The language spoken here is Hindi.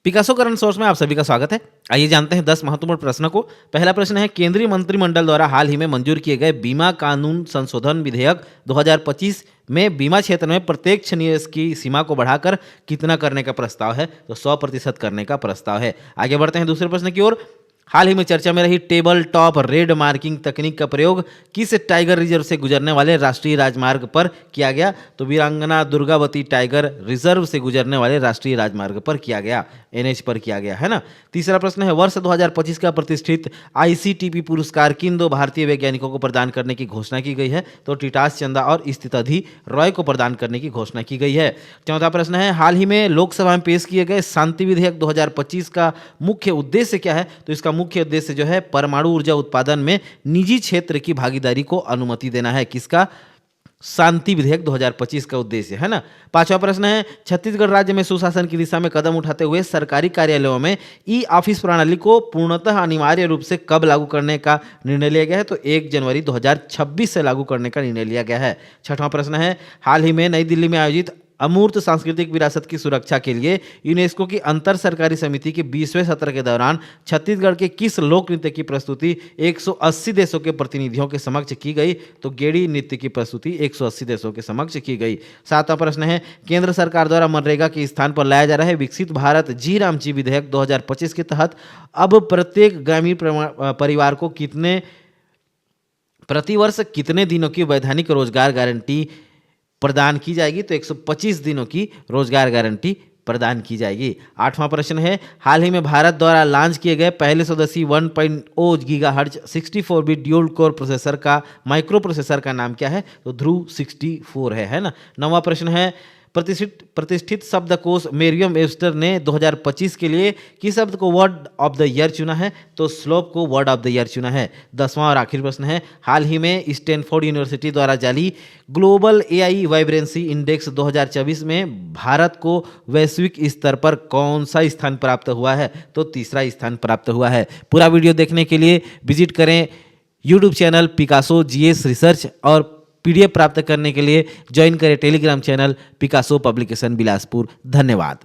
पिकासो करंट सोर्स में आप सभी का स्वागत है। आइए जानते हैं 10 महत्वपूर्ण प्रश्नों को। पहला प्रश्न है, केंद्रीय मंत्रिमंडल द्वारा हाल ही में मंजूर किए गए बीमा कानून संशोधन विधेयक 2025 में बीमा क्षेत्र में प्रत्यक्ष निवेश की सीमा को बढ़ाकर कितना करने का प्रस्ताव है? तो 100% करने का प्रस्ताव है। आगे बढ़ते हैं दूसरे प्रश्न की ओर। हाल ही में चर्चा में रही टेबल टॉप रेड मार्किंग तकनीक का प्रयोग किस टाइगर रिजर्व से गुजरने वाले राष्ट्रीय राजमार्ग पर किया गया? तो वीरांगना दुर्गावती टाइगर रिजर्व से गुजरने वाले राष्ट्रीय राजमार्ग पर किया गया, एनएच पर किया गया, है ना। तीसरा प्रश्न है, वर्ष 2025 का प्रतिष्ठित आईसीटीपी पुरस्कार किन दो भारतीय वैज्ञानिकों को प्रदान करने की घोषणा की गई है? तो टिटास चंदा और स्थितधि रॉय को प्रदान करने की घोषणा की गई है। चौथा प्रश्न है, हाल ही में लोकसभा में पेश किए गए शांति विधेयक 2025 का मुख्य उद्देश्य क्या है? तो इसका मुख्य उद्देश्य जो है परमाणु ऊर्जा उत्पादन में निजी क्षेत्र की भागीदारी को अनुमति देना है। किसका? शांति विधेयक 2025 का उद्देश्य, है ना। पांचवा प्रश्न है, छत्तीसगढ़ राज्य में सुशासन की दिशा में कदम उठाते हुए सरकारी कार्यालयों में ई ऑफिस प्रणाली को पूर्णतः अनिवार्य रूप से कब लागू करने का निर्णय लिया गया है? तो 1 जनवरी 2026 से लागू करने का निर्णय लिया गया है। छठवां प्रश्न है, हाल ही में नई दिल्ली में आयोजित अमूर्त सांस्कृतिक विरासत की सुरक्षा के लिए यूनेस्को की अंतर सरकारी समिति के 20वें सत्र के दौरान छत्तीसगढ़ के किस लोक नृत्य की प्रस्तुति 180 देशों के प्रतिनिधियों के समक्ष की गई? तो गेड़ी नृत्य की प्रस्तुति 180 देशों के समक्ष की गई। सातवां प्रश्न है, केंद्र सरकार द्वारा मनरेगा के स्थान पर लाया जा रहा है विकसित भारत जी राम जी विधेयक 2025 के तहत अब प्रत्येक ग्रामीण परिवार को प्रतिवर्ष कितने दिनों की वैधानिक रोजगार गारंटी प्रदान की जाएगी? तो 125 दिनों की रोजगार गारंटी प्रदान की जाएगी। आठवां प्रश्न है, हाल ही में भारत द्वारा लॉन्च किए गए पहले स्वदेशी 1.0 gigahertz 64 bit dual core processor का माइक्रो प्रोसेसर का नाम क्या है? तो ध्रुव 64 है ना। नौवां प्रश्न है, प्रतिष्ठित शब्दकोश मेरियम वेबस्टर ने 2025 के लिए किस शब्द को वर्ड ऑफ द ईयर चुना है? तो स्लोप को वर्ड ऑफ द ईयर चुना है। 10वां और आखिरी प्रश्न है, हाल ही में स्टैनफोर्ड यूनिवर्सिटी द्वारा जारी ग्लोबल एआई वाइब्रेंसी इंडेक्स 2024 में भारत को वैश्विक स्तर पर कौन सा स्थान प्राप्त हुआ है? तो तीसरा स्थान प्राप्त हुआ है। पूरा वीडियो देखने के लिए विजिट करें YouTube channel Picasso GS research और पीडीएफ प्राप्त करने के लिए ज्वाइन करें Telegram channel Picasso publication Bilaspur. धन्यवाद।